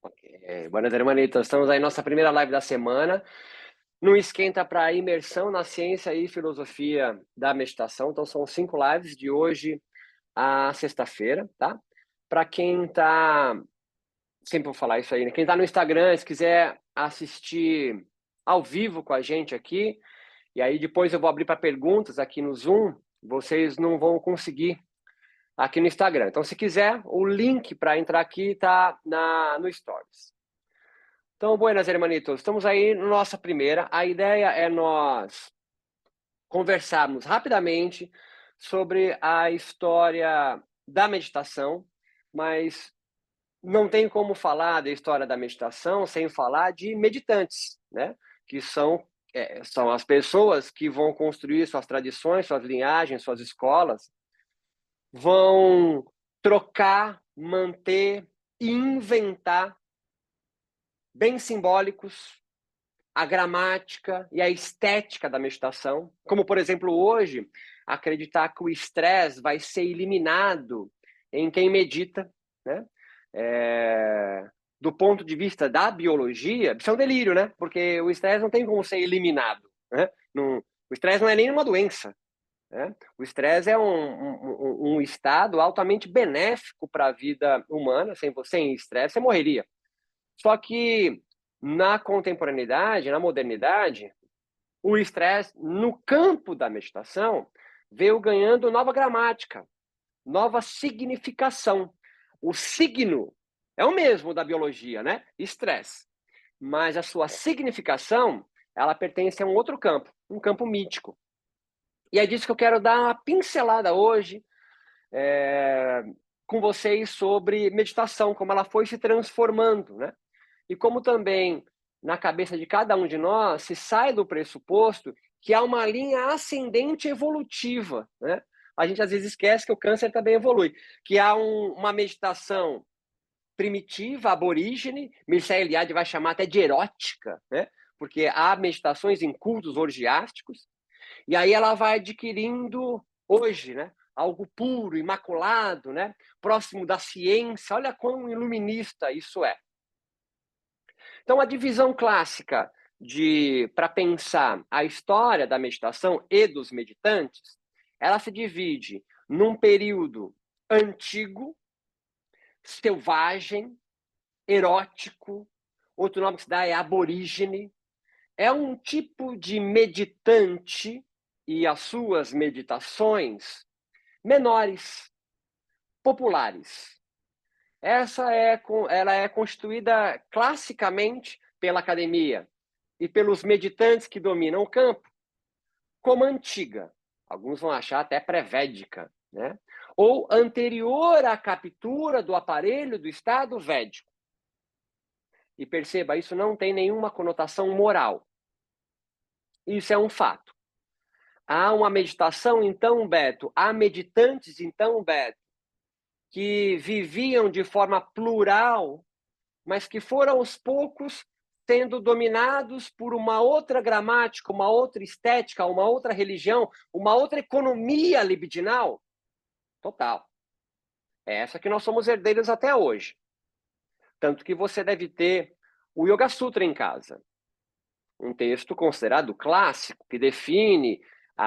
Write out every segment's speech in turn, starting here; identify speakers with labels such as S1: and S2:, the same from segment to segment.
S1: Ok. Buenas, hermanitos. Estamos aí nossa primeira live da semana. No Esquenta para imersão na ciência e filosofia da meditação. Então, são 5 lives de hoje a sexta-feira, tá? Para quem tá... Sempre vou falar isso aí, né? Quem tá no Instagram, se quiser assistir ao vivo com a gente aqui, e aí depois eu vou abrir para perguntas aqui no Zoom, vocês não vão conseguir aqui no Instagram. Então, se quiser, o link para entrar aqui tá no Stories. Então, buenas, hermanitos. Estamos aí na nossa primeira. A ideia é nós conversarmos rapidamente sobre a história da meditação, mas não tem como falar da história da meditação sem falar de meditantes, né? Que são as pessoas que vão construir suas tradições, suas linhagens, suas escolas, vão trocar, manter e inventar bem simbólicos a gramática e a estética da meditação, como, por exemplo, hoje, acreditar que o estresse vai ser eliminado em quem medita, né? Do ponto de vista da biologia, isso é um delírio, né? Porque o estresse não tem como ser eliminado, né? O estresse não é nem uma doença, né? O estresse é um estado altamente benéfico para a vida humana. Sem estresse, você morreria. Só que na contemporaneidade, na modernidade, o estresse no campo da meditação veio ganhando nova gramática, nova significação. O signo é o mesmo da biologia, né? Estresse. Mas a sua significação, ela pertence a um outro campo, um campo mítico. E é disso que eu quero dar uma pincelada hoje com vocês sobre meditação, como ela foi se transformando, né? E como também, na cabeça de cada um de nós, se sai do pressuposto que há uma linha ascendente evolutiva, né? A gente às vezes esquece que o câncer também evolui, que há uma meditação primitiva, aborígene, Mircea Eliade vai chamar até de erótica, né? Porque há meditações em cultos orgiásticos, e aí ela vai adquirindo, hoje, né, algo puro, imaculado, né, próximo da ciência. Olha quão iluminista isso é. Então, a divisão clássica para pensar a história da meditação e dos meditantes, ela se divide num período antigo, selvagem, erótico, outro nome que se dá é aborígene. É um tipo de meditante e as suas meditações menores, populares. Ela é constituída classicamente pela academia e pelos meditantes que dominam o campo, como antiga. Alguns vão achar até pré-védica, né? Ou anterior à captura do aparelho do estado védico. E perceba, isso não tem nenhuma conotação moral. Isso é um fato. Há uma meditação, então, Beto, há meditantes, então, Beto, que viviam de forma plural, mas que foram aos poucos sendo dominados por uma outra gramática, uma outra estética, uma outra religião, uma outra economia libidinal? Total. É essa que nós somos herdeiros até hoje. Tanto que você deve ter o Yoga Sutra em casa. Um texto considerado clássico, que define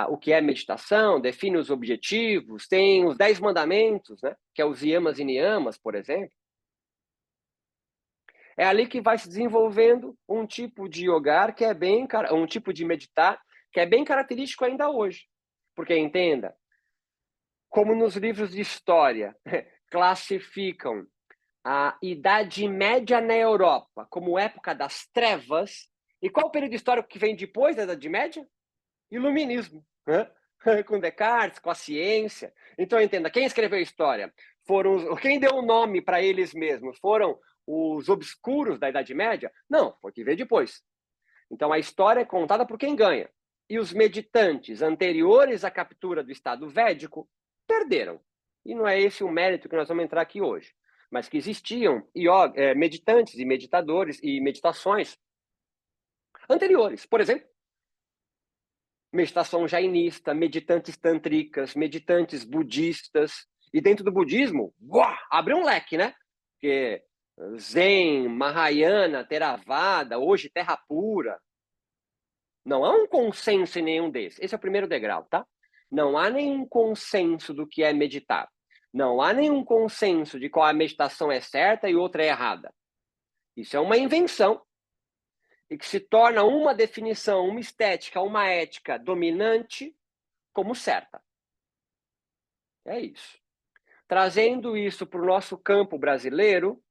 S1: o que é meditação, define os objetivos, tem os 10 mandamentos, né? Que é os yamas e niyamas, por exemplo. É ali que vai se desenvolvendo um tipo de yoga que é um tipo de meditar que é bem característico ainda hoje. Porque, entenda, como nos livros de história classificam a Idade Média na Europa como época das trevas, e qual o período histórico que vem depois da Idade Média? Iluminismo, né? Com Descartes, com a ciência. Então, entenda, quem escreveu a história quem deu o um nome para eles mesmos foram os obscuros da Idade Média? Não, foi que veio depois. Então, a história é contada por quem ganha. E os meditantes anteriores à captura do Estado Védico perderam. E não é esse o mérito que nós vamos entrar aqui hoje. Mas que existiam meditantes e meditadores e meditações anteriores. Por exemplo, meditação jainista, meditantes tantricas, meditantes budistas. E dentro do budismo, abre um leque, né? Porque Zen, Mahayana, Theravada, hoje Terra Pura. Não há um consenso em nenhum desses. Esse é o primeiro degrau, tá? Não há nenhum consenso do que é meditar. Não há nenhum consenso de qual a meditação é certa e outra é errada. Isso é uma invenção e que se torna uma definição, uma estética, uma ética dominante como certa. É isso. Trazendo isso para o nosso campo brasileiro,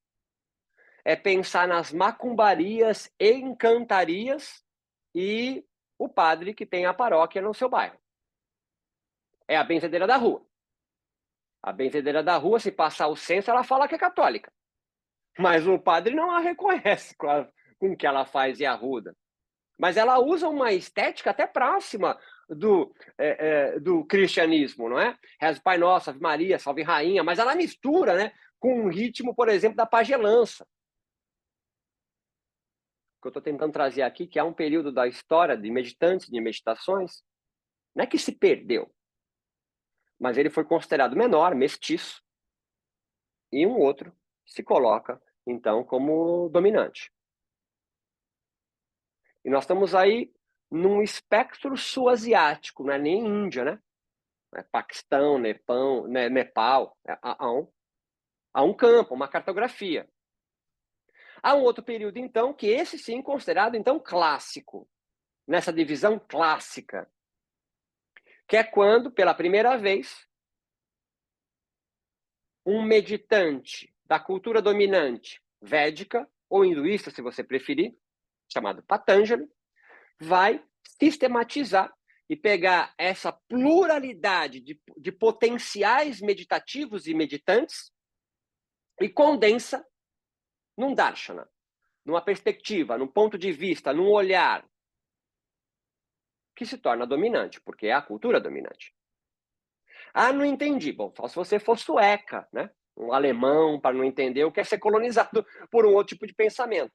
S1: é pensar nas macumbarias e encantarias e o padre que tem a paróquia no seu bairro. É a benzedeira da rua. A benzedeira da rua, se passar o censo, ela fala que é católica. Mas o padre não a reconhece com o que ela faz e arruda. Mas ela usa uma estética até próxima do cristianismo, não é? Reza o Pai Nosso, Ave Maria, Salve Rainha, mas ela mistura, né, com o ritmo, por exemplo, da pagelança. O que eu estou tentando trazer aqui, que é um período da história de meditantes, de meditações, não é que se perdeu, mas ele foi considerado menor, mestiço, e um outro se coloca, então, como dominante. E nós estamos aí num espectro sul-asiático, não é nem Índia, né? É Paquistão, Nepal, há um campo, uma cartografia. Há um outro período, então, que esse sim considerado, então, clássico, nessa divisão clássica, que é quando, pela primeira vez, um meditante da cultura dominante védica, ou hinduísta, se você preferir, chamado Patanjali, vai sistematizar e pegar essa pluralidade de potenciais meditativos e meditantes e condensa num darshana, numa perspectiva, num ponto de vista, num olhar que se torna dominante, porque é a cultura dominante. Ah, não entendi. Bom, só se você for sueca, né? Um alemão, para não entender o que é ser colonizado por um outro tipo de pensamento.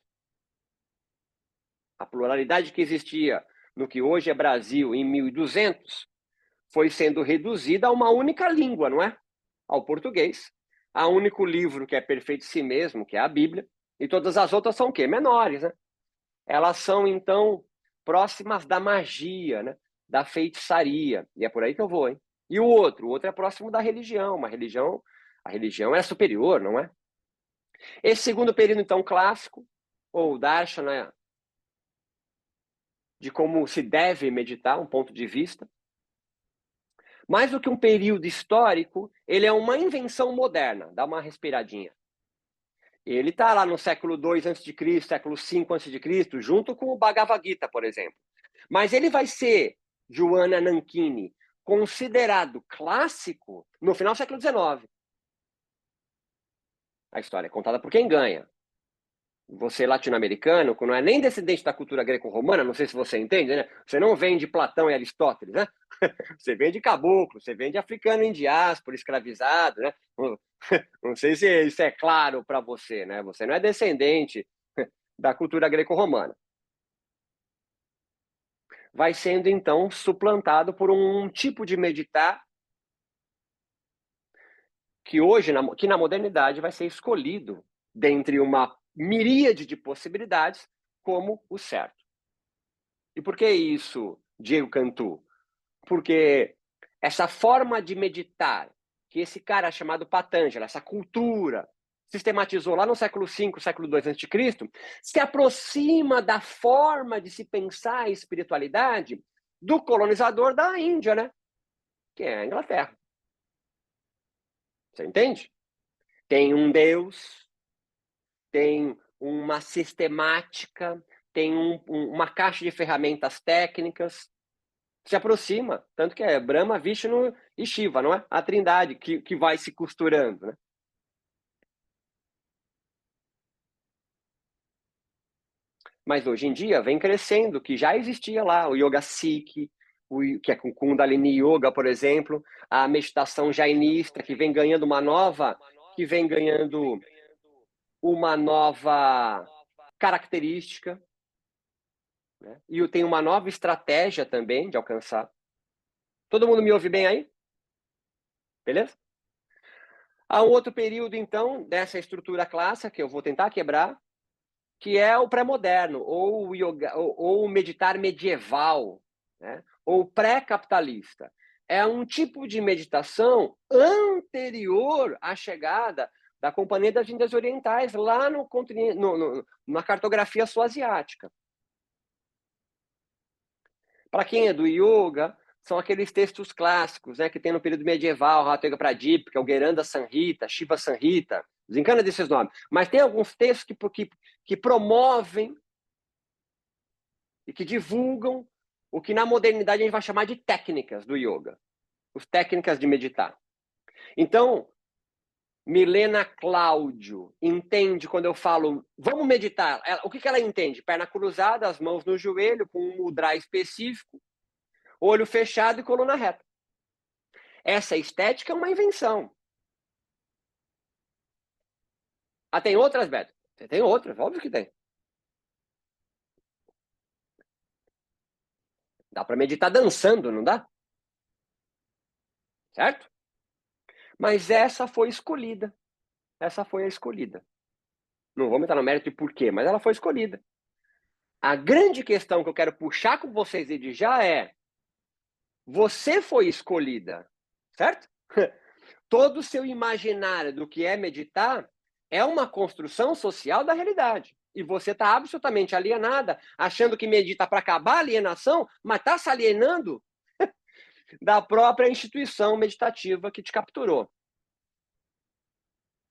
S1: A pluralidade que existia no que hoje é Brasil em 1200 foi sendo reduzida a uma única língua, não é? Ao português. Há um único livro que é perfeito em si mesmo, que é a Bíblia, e todas as outras são o quê? Menores, né? Elas são, então, próximas da magia, né? Da feitiçaria. E é por aí que eu vou, hein? E o outro é próximo da religião. A religião é superior, não é? Esse segundo período, então, clássico, ou Darshana, de como se deve meditar, um ponto de vista. Mais do que um período histórico, ele é uma invenção moderna. Dá uma respiradinha. Ele está lá no século II a.C., século V a.C., junto com o Bhagavad Gita, por exemplo. Mas ele vai ser, Joana Nanchini, considerado clássico no final do século XIX. A história é contada por quem ganha. Você latino-americano, que não é nem descendente da cultura greco-romana, não sei se você entende, né? Você não vem de Platão e Aristóteles, né? Você vem de caboclo, você vem de africano em diáspora, escravizado, né? Não sei se isso é claro para você, né? Você não é descendente da cultura greco-romana. Vai sendo, então, suplantado por um tipo de meditar que hoje, que na modernidade, vai ser escolhido dentre uma miríade de possibilidades como o certo. E por que isso, Diego Cantu? Porque essa forma de meditar que esse cara chamado Patanjali, essa cultura, sistematizou lá no século V, século II a.C., se aproxima da forma de se pensar a espiritualidade do colonizador da Índia, né? Que é a Inglaterra. Você entende? Tem um Deus, tem uma sistemática, tem uma caixa de ferramentas técnicas, se aproxima, tanto que é Brahma, Vishnu e Shiva, não é? A trindade que vai se costurando, né? Mas hoje em dia vem crescendo, que já existia lá o Yoga Sikh, que é com Kundalini Yoga, por exemplo, a meditação jainista, que vem ganhando uma nova característica, né? E tem uma nova estratégia também de alcançar. Todo mundo me ouve bem aí? Beleza? Há um outro período, então, dessa estrutura clássica, que eu vou tentar quebrar, que é o pré-moderno, ou o yoga, ou o meditar medieval, né? Ou pré-capitalista. É um tipo de meditação anterior à chegada da Companhia das Índias Orientais, lá no continente, na cartografia sul-asiática. Para quem é do yoga, são aqueles textos clássicos, né, que tem no período medieval, Hatha Yoga Pradipika, o Geranda Samhita, Shiva Samhita, desencana desses nomes. Mas tem alguns textos que promovem e que divulgam o que na modernidade a gente vai chamar de técnicas do yoga, as técnicas de meditar. Então, Milena Cláudio entende quando eu falo, vamos meditar. O que ela entende? Perna cruzada, as mãos no joelho, com um mudra específico, olho fechado e coluna reta. Essa estética é uma invenção. Ah, tem outras, Beto? Tem outras, óbvio que tem. Dá para meditar dançando, não dá? Certo? Mas essa foi escolhida. Essa foi a escolhida. Não vou entrar no mérito de porquê, mas ela foi escolhida. A grande questão que eu quero puxar com vocês desde já é: você foi escolhida, certo? Todo o seu imaginário do que é meditar é uma construção social da realidade. E você está absolutamente alienada, achando que medita para acabar a alienação, mas está se alienando da própria instituição meditativa que te capturou.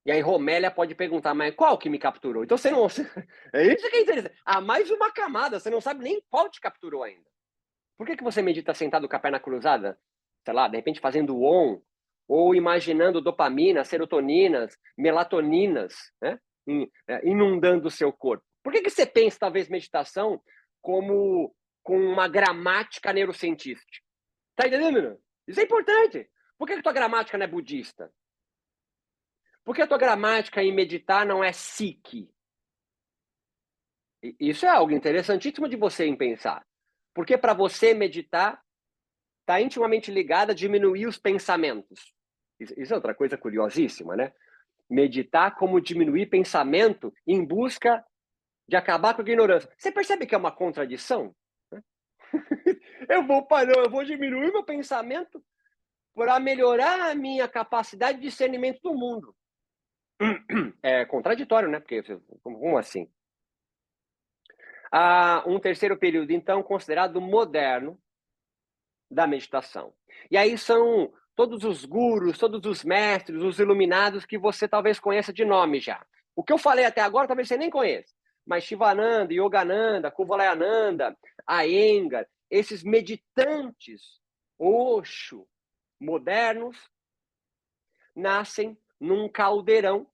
S1: E aí Romélia pode perguntar, mas qual que me capturou? Então você não... É isso que é interessante. Há mais uma camada, você não sabe nem qual te capturou ainda. Por que você medita sentado com a perna cruzada? Sei lá, de repente fazendo OM, ou imaginando dopamina, serotoninas, melatoninas, né? Inundando o seu corpo. Por que você pensa, talvez, meditação como com uma gramática neurocientífica? Tá entendendo? Isso é importante. Por que a tua gramática não é budista? Por que a tua gramática em meditar não é Sikh? Isso é algo interessantíssimo de você pensar. Porque para você meditar está intimamente ligado a diminuir os pensamentos. Isso é outra coisa curiosíssima, né? Meditar como diminuir pensamento em busca de acabar com a ignorância. Você percebe que é uma contradição? Eu vou diminuir meu pensamento para melhorar a minha capacidade de discernimento do mundo. É contraditório, né? Porque, como assim? Há um terceiro período, então, considerado moderno da meditação. E aí são todos os gurus, todos os mestres, os iluminados que você talvez conheça de nome já. O que eu falei até agora, talvez você nem conheça. Mas Shivananda, Yogananda, Kuvalayananda, Iyengar, esses meditantes Osho modernos, nascem num caldeirão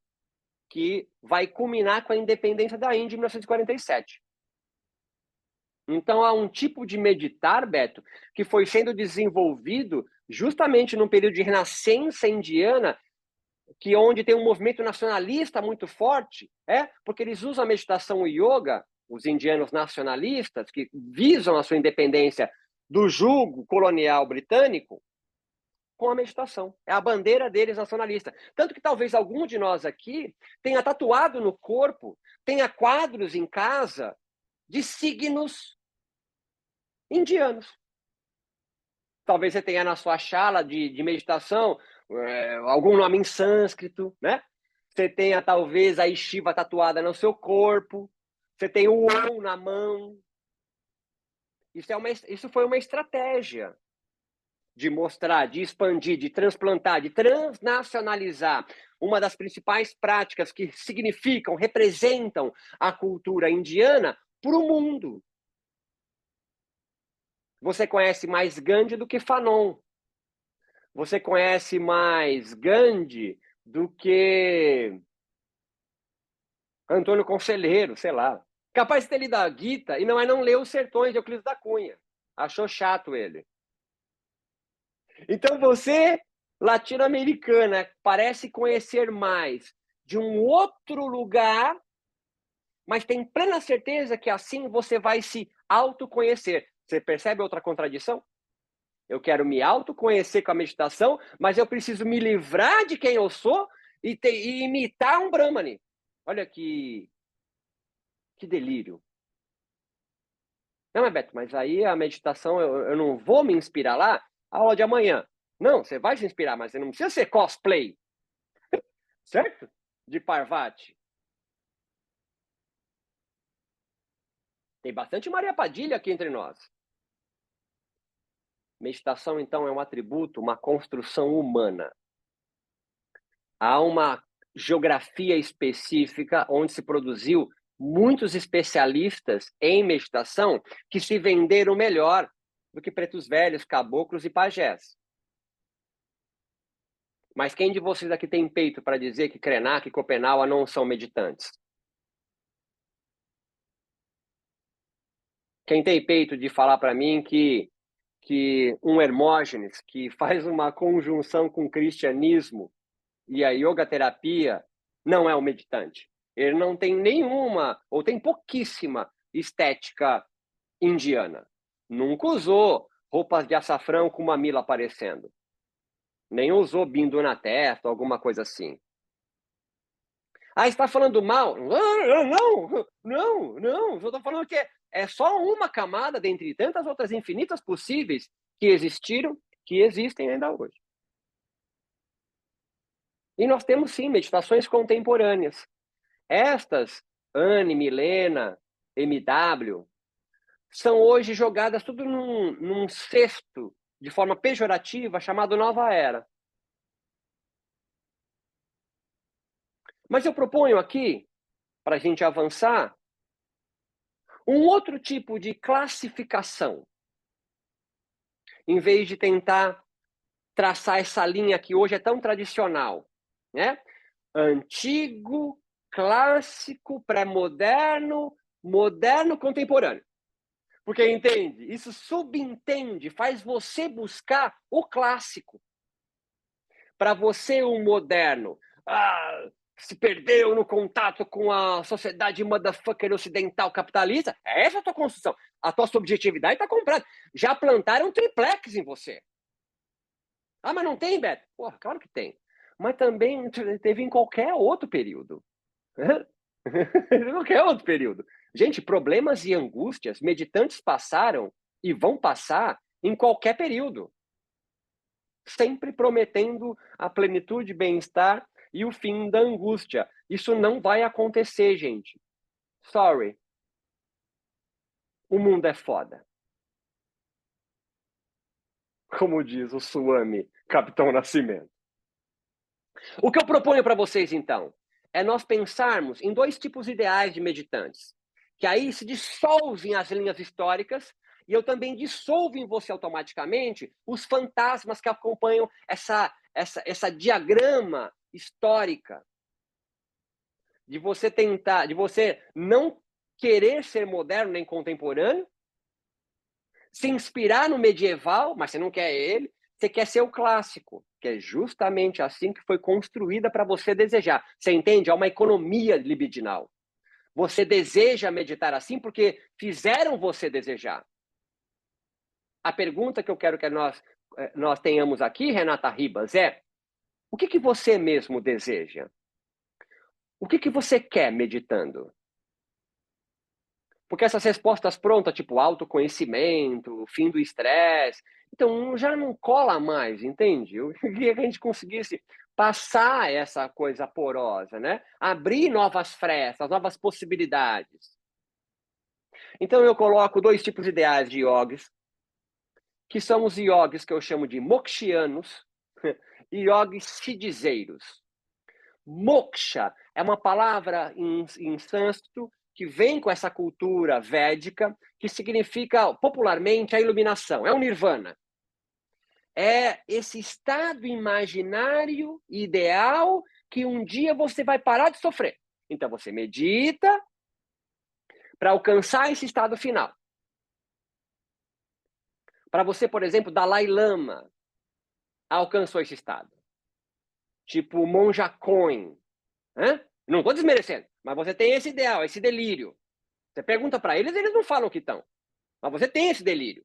S1: que vai culminar com a independência da Índia em 1947. Então, há um tipo de meditar, Beto, que foi sendo desenvolvido justamente num período de renascença indiana, que onde tem um movimento nacionalista muito forte, porque eles usam a meditação e yoga, os indianos nacionalistas, que visam a sua independência do jugo colonial britânico, com a meditação. É a bandeira deles nacionalista. Tanto que talvez algum de nós aqui tenha tatuado no corpo, tenha quadros em casa de signos indianos. Talvez você tenha na sua chala de meditação algum nome em sânscrito, né? Você tenha talvez a Shiva tatuada no seu corpo. Você tem o Om na mão. Isso foi uma estratégia de mostrar, de expandir, de transplantar, de transnacionalizar uma das principais práticas que significam, representam a cultura indiana para o mundo. Você conhece mais Gandhi do que Fanon. Você conhece mais Gandhi do que Antônio Conselheiro, sei lá. Capaz de ter lido a Gita e não ler Os Sertões de Euclides da Cunha. Achou chato ele. Então você, latino-americana, parece conhecer mais de um outro lugar, mas tem plena certeza que assim você vai se autoconhecer. Você percebe outra contradição? Eu quero me autoconhecer com a meditação, mas eu preciso me livrar de quem eu sou e imitar um Brahmani. Olha que delírio. Não, mas Beto, mas aí a meditação, eu não vou me inspirar lá, a aula de amanhã. Não, você vai se inspirar, mas você não precisa ser cosplay, certo? De Parvati. Tem bastante Maria Padilha aqui entre nós. Meditação, então, é um atributo, uma construção humana. Há uma geografia específica onde se produziu muitos especialistas em meditação que se venderam melhor do que pretos velhos, caboclos e pajés. Mas quem de vocês aqui tem peito para dizer que Krenak e Copenhague não são meditantes? Quem tem peito de falar para mim que um Hermógenes que faz uma conjunção com o cristianismo e a yoga terapia não é um meditante? Ele não tem nenhuma, ou tem pouquíssima estética indiana. Nunca usou roupas de açafrão com mamila aparecendo. Nem usou bindu na testa, alguma coisa assim. Ah, está falando mal? Não. Eu estou falando que é só uma camada dentre tantas outras infinitas possíveis que existiram, que existem ainda hoje. E nós temos, sim, meditações contemporâneas. Estas, Anne, Milena, MW, são hoje jogadas tudo num cesto, de forma pejorativa, chamado Nova Era. Mas eu proponho aqui, para a gente avançar, um outro tipo de classificação. Em vez de tentar traçar essa linha que hoje é tão tradicional, né? Antigo, clássico, pré-moderno, moderno, contemporâneo. Porque, entende? Isso subentende, faz você buscar o clássico. Para você, o moderno, se perdeu no contato com a sociedade motherfucker ocidental capitalista, essa é a tua construção. A tua subjetividade está comprada. Já plantaram um triplex em você. Ah, mas não tem, Beto? Porra, claro que tem. Mas também teve em qualquer outro período. Em qualquer outro período. Gente, problemas e angústias, meditantes passaram e vão passar em qualquer período. Sempre prometendo a plenitude, bem-estar e o fim da angústia. Isso não vai acontecer, gente. Sorry. O mundo é foda. Como diz o Swami, Capitão Nascimento. O que eu proponho para vocês, então, é nós pensarmos em dois tipos ideais de meditantes, que aí se dissolvem as linhas históricas e eu também dissolvo em você automaticamente os fantasmas que acompanham essa diagrama histórica de você tentar, de você não querer ser moderno nem contemporâneo, se inspirar no medieval, mas você não quer ele, você quer ser o clássico, que é justamente assim que foi construída para você desejar. Você entende? É uma economia libidinal. Você deseja meditar assim porque fizeram você desejar. A pergunta que eu quero que nós tenhamos aqui, Renata Ribas, é: o que você mesmo deseja? O que você quer meditando? Porque essas respostas prontas, tipo autoconhecimento, fim do estresse, então já não cola mais, entende? Eu queria que a gente conseguisse passar essa coisa porosa, né? Abrir novas frestas, novas possibilidades. Então eu coloco dois tipos ideais de yogis, que são os yogis que eu chamo de mokshianos e yogis siddhizeiros. Moksha é uma palavra em sânscrito que vem com essa cultura védica, que significa popularmente a iluminação, é o nirvana. É esse estado imaginário, ideal, que um dia você vai parar de sofrer. Então você medita para alcançar esse estado final. Para você, por exemplo, Dalai Lama alcançou esse estado. Tipo Monja Coen. Não estou desmerecendo, mas você tem esse ideal, esse delírio. Você pergunta para eles, eles não falam que estão. Mas você tem esse delírio.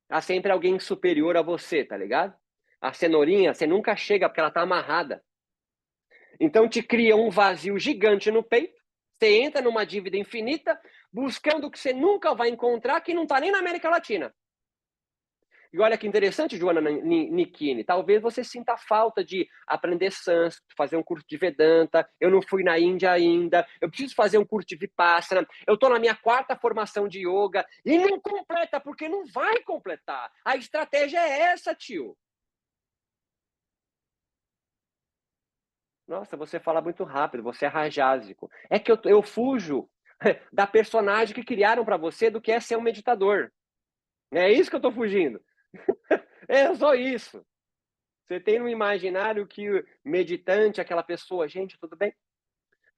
S1: Há sempre alguém superior a você, tá ligado? A cenourinha, você nunca chega porque ela está amarrada. Então te cria um vazio gigante no peito, você entra numa dívida infinita, buscando o que você nunca vai encontrar, que não está nem na América Latina. E olha que interessante, Joana Nikini, talvez você sinta falta de aprender sânscrito, fazer um curso de Vedanta, eu não fui na Índia ainda, eu preciso fazer um curso de Vipassana, eu estou na minha 4ª formação de yoga, e não completa, porque não vai completar. A estratégia é essa, tio. Nossa, você fala muito rápido, você é rajásico. É que eu fujo da personagem que criaram para você do que é ser um meditador. É isso que eu estou fugindo. É só isso. Você tem no imaginário que o meditante, aquela pessoa, gente, tudo bem?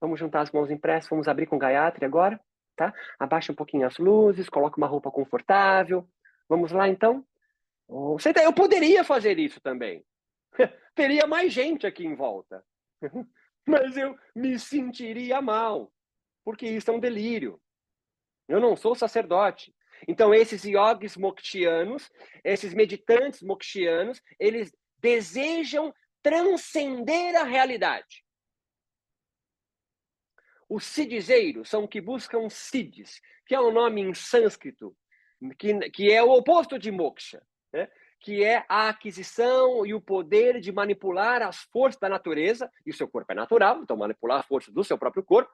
S1: Vamos juntar as mãos em prece, vamos abrir com Gayatri agora, tá? Abaixa um pouquinho as luzes, coloca uma roupa confortável. Vamos lá, então? Eu poderia fazer isso também. Teria mais gente aqui em volta. Mas eu me sentiria mal, porque isso é um delírio. Eu não sou sacerdote. Então, esses yogis mokshianos, esses meditantes mokshianos, eles desejam transcender a realidade. Os siddhizeiros são que buscam siddhis, que é um nome em sânscrito, que é o oposto de moksha, né? Que é a aquisição e o poder de manipular as forças da natureza, e o seu corpo é natural, então manipular as forças do seu próprio corpo,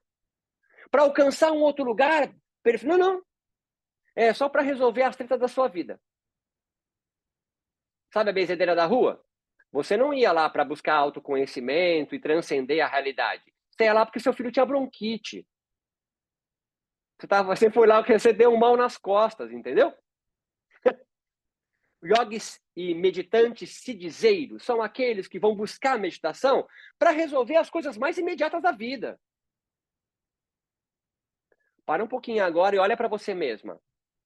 S1: para alcançar um outro lugar. Não. É só para resolver as tretas da sua vida. Sabe a benzedeira da rua? Você não ia lá para buscar autoconhecimento e transcender a realidade. Você ia lá porque seu filho tinha bronquite. Você foi lá porque você deu um mal nas costas, entendeu? Yogis e meditantes siddhizeiros são aqueles que vão buscar a meditação para resolver as coisas mais imediatas da vida. Para um pouquinho agora e olha para você mesma.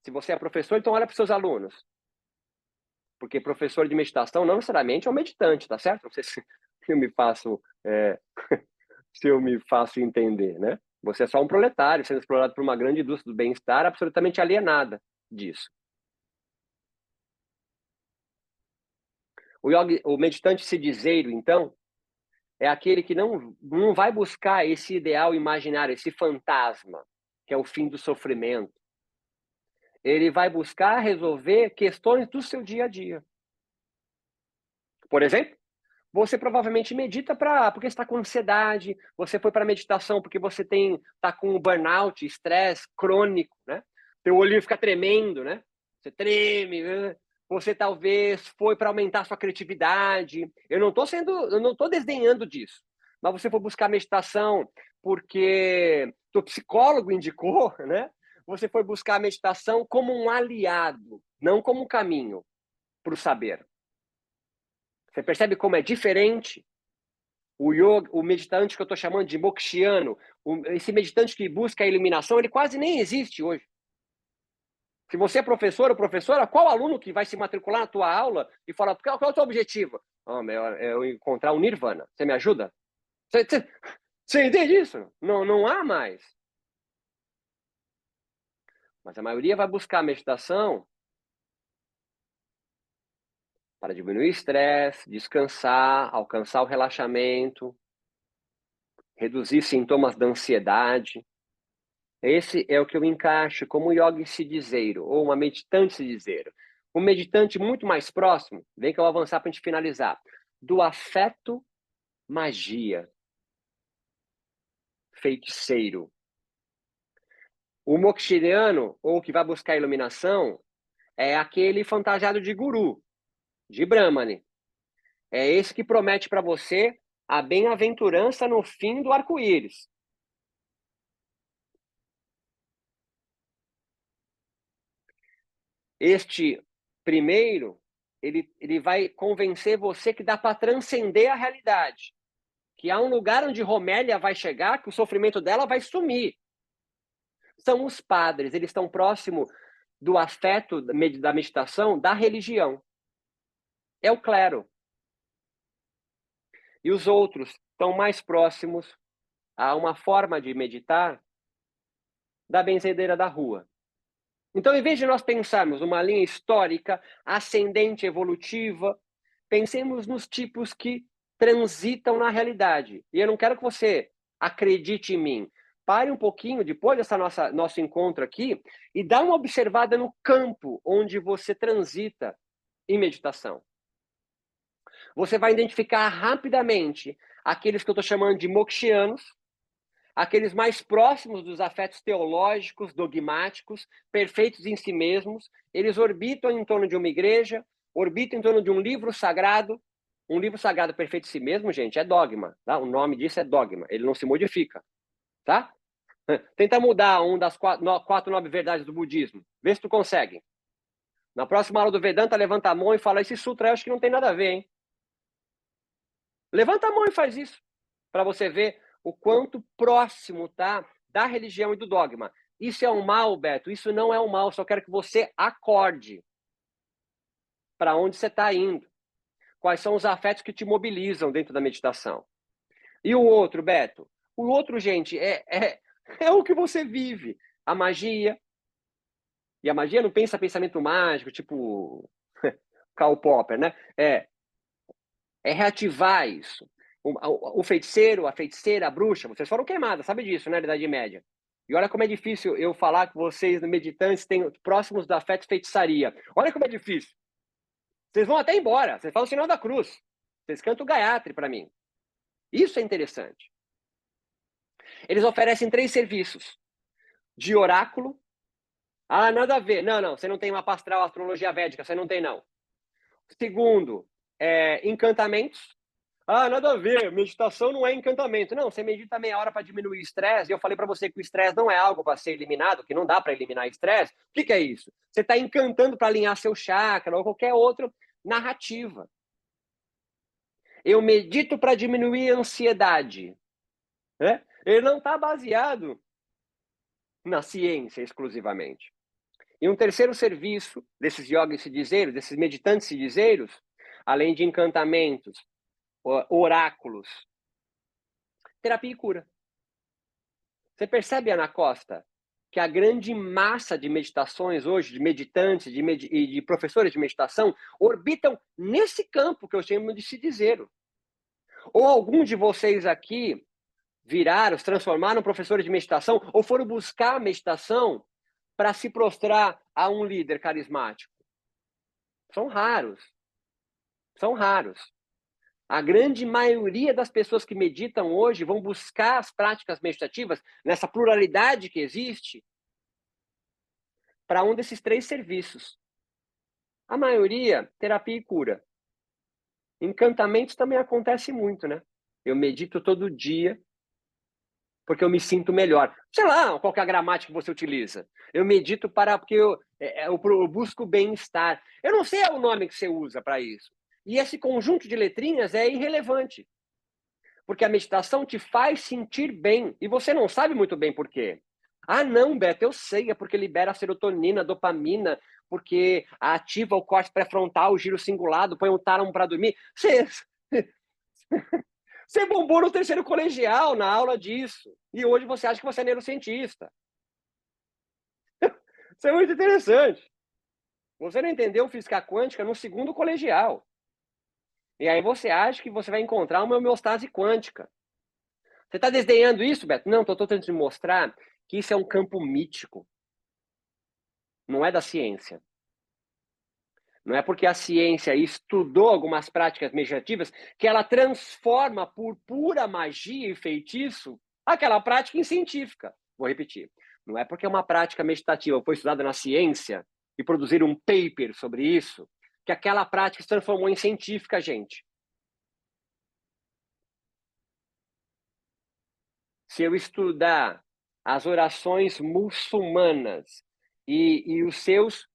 S1: Se você é professor, então olha para os seus alunos. Porque professor de meditação não necessariamente é um meditante, tá certo? Não sei se eu me faço, se eu me faço entender, né? Você é só um proletário, sendo explorado por uma grande indústria do bem-estar, absolutamente alienada disso. O meditante siddhizeiro, então, é aquele que não vai buscar esse ideal imaginário, esse fantasma, que é o fim do sofrimento. Ele vai buscar resolver questões do seu dia a dia. Por exemplo, você provavelmente medita porque está com ansiedade, você foi para a meditação porque você está com burnout, estresse crônico, né? Teu olho fica tremendo, né? Você treme, né? Você talvez foi para aumentar sua criatividade. Eu não estou desdenhando disso. Mas você foi buscar meditação porque teu psicólogo indicou, né? Você foi buscar a meditação como um aliado, não como um caminho para o saber. Você percebe como é diferente? O yoga, o meditante que eu estou chamando de mokshiano, esse meditante que busca a iluminação, ele quase nem existe hoje. Se você é professor ou professora, qual aluno que vai se matricular na tua aula e falar, qual é o teu objetivo? É eu encontrar o nirvana. Você me ajuda? Você entende isso? Não há mais. Mas a maioria vai buscar a meditação para diminuir o estresse, descansar, alcançar o relaxamento, reduzir sintomas da ansiedade. Esse é o que eu encaixo como yogi siddhizeiro, ou uma meditante siddhizeiro. Um meditante muito mais próximo, vem que eu vou avançar para a gente finalizar, do afeto magia, feiticeiro. O mokshiano, ou que vai buscar a iluminação, é aquele fantasiado de guru, de Brahmani. É esse que promete para você a bem-aventurança no fim do arco-íris. Este primeiro, ele vai convencer você que dá para transcender a realidade. Que há um lugar onde Romélia vai chegar, que o sofrimento dela vai sumir. São os padres, eles estão próximo do afeto da meditação da religião. É o clero. E os outros estão mais próximos a uma forma de meditar da benzedeira da rua. Então, em vez de nós pensarmos uma linha histórica, ascendente, evolutiva, Pensemos nos tipos que transitam na realidade. E eu não quero que você acredite em mim. Pare um pouquinho depois dessa nosso encontro aqui e dá uma observada no campo onde você transita em meditação. Você vai identificar rapidamente aqueles que eu estou chamando de mokshianos, aqueles mais próximos dos afetos teológicos, dogmáticos, perfeitos em si mesmos. Eles orbitam em torno de uma igreja, orbitam em torno de um livro sagrado. Um livro sagrado perfeito em si mesmo, gente, é dogma. Tá? O nome disso é dogma. Ele não se modifica. Tá? Tenta mudar um das quatro nove verdades do budismo. Vê se tu consegue. Na próxima aula do Vedanta, levanta a mão e fala: esse sutra eu acho que não tem nada a ver, hein? Levanta a mão e faz isso, para você ver o quanto próximo tá da religião e do dogma. Isso é um mal, Beto? Isso não é um mal, só quero que você acorde para onde você está indo. Quais são os afetos que te mobilizam dentro da meditação. E o outro, Beto? O outro, gente, é o que você vive. A magia. E a magia não pensa pensamento mágico, tipo Karl Popper, né? É reativar isso. O feiticeiro, a feiticeira, a bruxa, vocês foram queimadas, sabe disso, né, na Idade Média. E olha como é difícil eu falar que vocês, meditantes, têm próximos do afeto feitiçaria. Olha como é difícil. Vocês vão até embora, vocês falam o sinal da cruz. Vocês cantam o Gayatri para mim. Isso é interessante. Eles oferecem 3 serviços. De oráculo. Ah, nada a ver. Não, você não tem mapa astral, astrologia védica, você não tem, não. Segundo, encantamentos. Ah, nada a ver, meditação não é encantamento. Não, você medita meia hora para diminuir o estresse. Eu falei para você que o estresse não é algo para ser eliminado, que não dá para eliminar estresse. O que é isso? Você está encantando para alinhar seu chakra ou qualquer outra narrativa. Eu medito para diminuir a ansiedade. Né? Ele não está baseado na ciência exclusivamente. E um terceiro serviço desses yogis sidizeiros, desses meditantes sidizeiros, além de encantamentos, oráculos, terapia e cura. Você percebe, Ana Costa, que a grande massa de meditações hoje, de meditantes e de professores de meditação, orbitam nesse campo que eu chamo de sidizeiro. Ou algum de vocês aqui viraram, se transformaram em professores de meditação, ou foram buscar a meditação para se prostrar a um líder carismático. São raros. São raros. A grande maioria das pessoas que meditam hoje vão buscar as práticas meditativas, nessa pluralidade que existe, para um desses 3 serviços. A maioria, terapia e cura. Encantamentos também acontece muito, né? Eu medito todo dia porque eu me sinto melhor. Sei lá, qual que é a gramática que você utiliza. Eu medito porque eu busco bem-estar. Eu não sei o nome que você usa para isso. E esse conjunto de letrinhas é irrelevante. Porque a meditação te faz sentir bem. E você não sabe muito bem por quê. Ah, não, Beto, eu sei. É porque libera serotonina, dopamina, porque ativa o córtex pré-frontal, o giro cingulado, põe um tálamo para dormir. Você bombou no 3º colegial na aula disso. E hoje você acha que você é neurocientista. Isso é muito interessante. Você não entendeu física quântica no 2º colegial. E aí você acha que você vai encontrar uma homeostase quântica. Você está desdenhando isso, Beto? Não, estou tentando te mostrar que isso é um campo mítico. Não é da ciência. Não é porque a ciência estudou algumas práticas meditativas que ela transforma por pura magia e feitiço aquela prática em científica. Vou repetir. Não é porque uma prática meditativa foi estudada na ciência e produziram um paper sobre isso que aquela prática se transformou em científica, gente. Se eu estudar as orações muçulmanas e os seus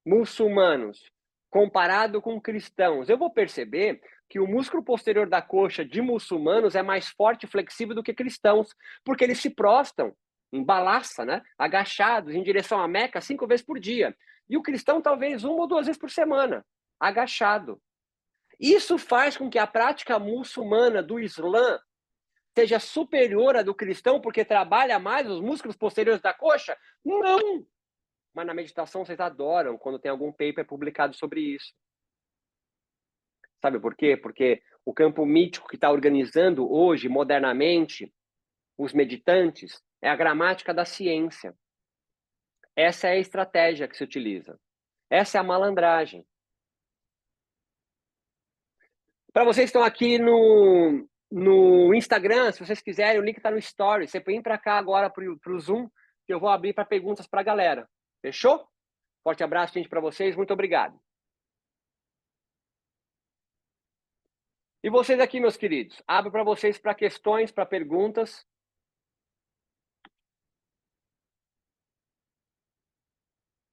S1: muçulmanos comparado com cristãos, eu vou perceber que o músculo posterior da coxa de muçulmanos é mais forte e flexível do que cristãos, porque eles se prostam em balaça, né? Agachados em direção à Meca 5 vezes por dia. E o cristão talvez 1 ou 2 vezes por semana, agachado. Isso faz com que a prática muçulmana do Islã seja superior à do cristão porque trabalha mais os músculos posteriores da coxa? Não! Mas na meditação vocês adoram quando tem algum paper publicado sobre isso. Sabe por quê? Porque o campo mítico que está organizando hoje, modernamente, os meditantes, é a gramática da ciência. Essa é a estratégia que se utiliza. Essa é a malandragem. Para vocês que estão aqui no Instagram, se vocês quiserem, o link está no Story. Você vem para cá agora para o Zoom, que eu vou abrir para perguntas para a galera. Fechou? Forte abraço, gente, para vocês. Muito obrigado. E vocês aqui, meus queridos, abro para vocês para questões, para perguntas.